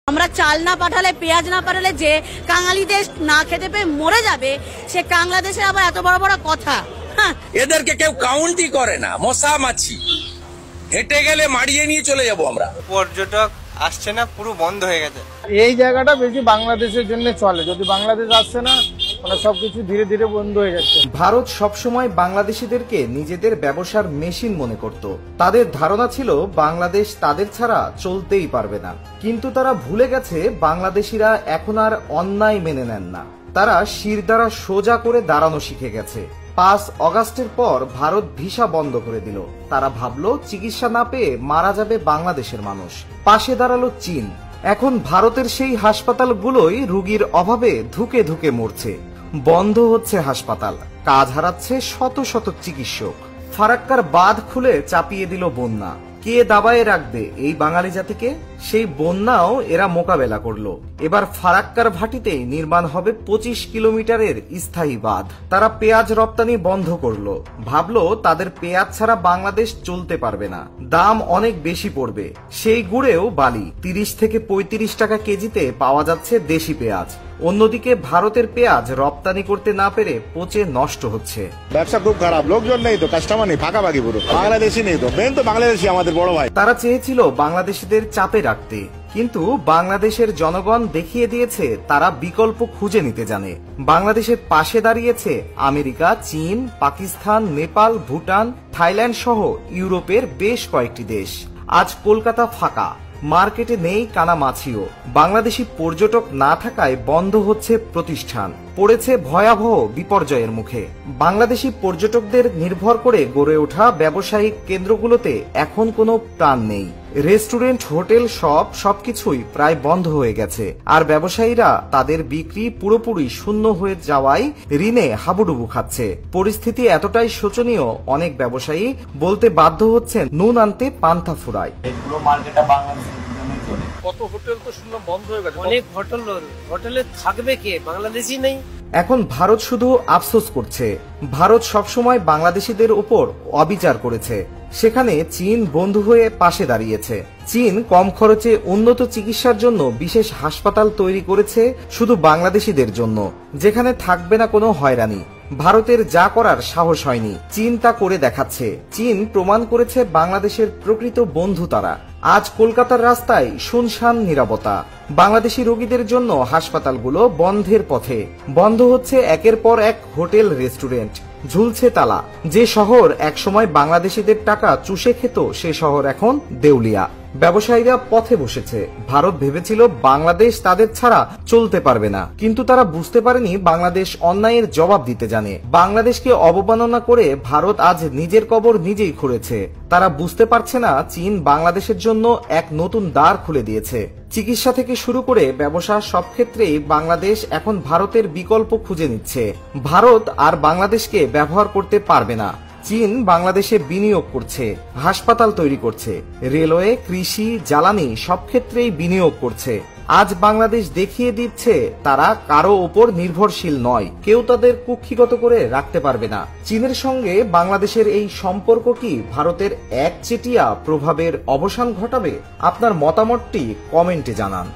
আমরা চাল না পাঠালে, পেঁয়াজ না পাঠালে যে কাঙালি দেশ না খেতে পেয়ে মরে যাবে, সে বাংলাদেশের আবার এত বড় বড় কথা। এদেরকে কেউ কাউন্টই করে না, মশা মাছি। হেঁটে গেলে মারিয়ে নিয়ে চলে যাব আমরা। পর্যটক আসছে না, পুরো বন্ধ হয়ে গেছে। এই জায়গাটা বেশি বাংলাদেশের জন্য চলে, যদি বাংলাদেশ আসছে না মানে সবকিছু ধীরে ধীরে বন্ধ হয়ে যাচ্ছে। ভারত সবসময় বাংলাদেশিদেরকে নিজেদের ব্যবসার মেশিন মনে করত। তাদের ধারণা ছিল বাংলাদেশ তাদের ছাড়া চলতেই পারবে না, কিন্তু তারা ভুলে গেছে বাংলাদেশিরা এখন আর অন্যায় মেনে নেন না। তারা শিরদাঁড়া সোজা করে দাঁড়ানো শিখে গেছে। 5 অগাস্টের পর ভারত ভিসা বন্ধ করে দিল। তারা ভাবলো চিকিৎসা না পেয়ে মারা যাবে বাংলাদেশের মানুষ। পাশে দাঁড়ালো চীন। এখন ভারতের সেই হাসপাতালগুলোই রোগীর অভাবে ধুকে ধুকে মরছে। বন্ধ হচ্ছে হাসপাতাল, কাজ হারাচ্ছে শত শত চিকিৎসক। ফারাক্কার বাঁধ খুলে চাপিয়ে দিল বন্যা। কে দাবায়ে রাখবে এই বাঙালি জাতিকে? সেই বন্যাও এরা মোকাবেলা করলো। এবার ফারাক্কার ভাটিতে নির্মাণ হবে 25 কিলোমিটারের স্থায়ী বাঁধ। তারা পেঁয়াজ রপ্তানি বন্ধ করলো। ভাবলো তাদের পেঁয়াজ ছাড়া বাংলাদেশ চলতে পারবে না, দাম অনেক বেশি পড়বে। সেই গুড়েও বালি। 30 থেকে 35 টাকা কেজিতে পাওয়া যাচ্ছে দেশি পেঁয়াজ। অন্যদিকে ভারতের পেঁয়াজ রপ্তানি করতে না পেরে পচে নষ্ট হচ্ছে। ব্যবসা খুব খারাপ, লোকজন নেই তো, কাস্টমার নেই, ফাঁকাফাঁকি পুরো। বাংলাদেশি নেই তো, মেন তো বাংলাদেশি আমাদের বড় ভাই। তারা চেয়েছিল বাংলাদেশিদের চাপে রাখতে, কিন্তু বাংলাদেশের জনগণ দেখিয়ে দিয়েছে তারা বিকল্প খুঁজে নিতে জানে। বাংলাদেশের পাশে দাঁড়িয়েছে আমেরিকা, চীন, পাকিস্তান, নেপাল, ভুটান, থাইল্যান্ড সহ ইউরোপের বেশ কয়েকটি দেশ। আজ কলকাতা ফাঁকা, মার্কেটে নেই কানামাছিও। বাংলাদেশি পর্যটক না থাকায় বন্ধ হচ্ছে প্রতিষ্ঠান, পড়েছে ভয়াবহ বিপর্যয়ের মুখে। বাংলাদেশি পর্যটকদের নির্ভর করে গড়ে ওঠা ব্যবসায়িক কেন্দ্রগুলোতে এখন কোনো প্রাণ নেই। রেস্টুরেন্ট, হোটেল, সবকিছুই প্রায় বন্ধ হয়ে গেছে। আর ব্যবসায়ীরা তাদের বিক্রি পুরোপুরি শূন্য হয়ে যাওয়ায় ঋণে হাবুডুবু খাচ্ছে। পরিস্থিতি এতটাই শোচনীয়, অনেক ব্যবসায়ী বলতে বাধ্য হচ্ছেন নুন আনতে পান্তা ফুরায়। কত হোটেল তো শুনলাম বন্ধ হয়ে গেছে। অনেক হোটেলে থাকবে কে? বাংলাদেশি নেই। এখন ভারত শুধু আফসোস করছে। ভারত সবসময় বাংলাদেশিদের উপর অবিচার করেছে। সেখানে চীন বন্ধু হয়ে পাশে দাঁড়িয়েছে। চীন কম খরচে উন্নত চিকিৎসার জন্য বিশেষ হাসপাতাল তৈরি করেছে শুধু বাংলাদেশিদের জন্য, যেখানে থাকবে না কোনো হয়রানি। ভারতের যা করার সাহস হয়নি, চীন তা করে দেখাচ্ছে। চীন প্রমাণ করেছে বাংলাদেশের প্রকৃত বন্ধু তারা। আজ কলকাতার রাস্তায় শুনশান নীরবতা। বাংলাদেশি রোগীদের জন্য হাসপাতালগুলো বন্ধের পথে। বন্ধ হচ্ছে একের পর এক হোটেল, রেস্টুরেন্ট। ঝুলছে তালা। যে শহর একসময় বাংলাদেশিদের টাকা চুষে খেত, সে শহর এখন দেউলিয়া। ব্যবসায়ীরা পথে বসেছে। ভারত ভেবেছিল বাংলাদেশ তাদের ছাড়া চলতে পারবে না, কিন্তু তারা বুঝতে পারেনি বাংলাদেশ অন্যায়ের জবাব দিতে জানে। বাংলাদেশকে অবমাননা করে ভারত আজ নিজের কবর নিজেই খুঁড়েছে। তারা বুঝতে পারছে না চীন বাংলাদেশের জন্য এক নতুন দ্বার খুলে দিয়েছে। চিকিৎসা থেকে শুরু করে ব্যবসা, সব ক্ষেত্রেই বাংলাদেশ এখন ভারতের বিকল্প খুঁজে নিচ্ছে। ভারত আর বাংলাদেশকে ব্যবহার করতে পারবে না। চীন বাংলাদেশে বিনিয়োগ করছে, হাসপাতাল তৈরি করছে, রেলওয়ে, কৃষি, জ্বালানি সব ক্ষেত্রেই বিনিয়োগ করছে। আজ বাংলাদেশ দেখিয়ে দিচ্ছে তারা কারো ওপর নির্ভরশীল নয়। কেউ তাদের কুক্ষিগত করে রাখতে পারবে না। চীনের সঙ্গে বাংলাদেশের এই সম্পর্ক কি ভারতের একচেটিয়া প্রভাবের অবসান ঘটাবে? আপনার মতামতটি কমেন্টে জানান।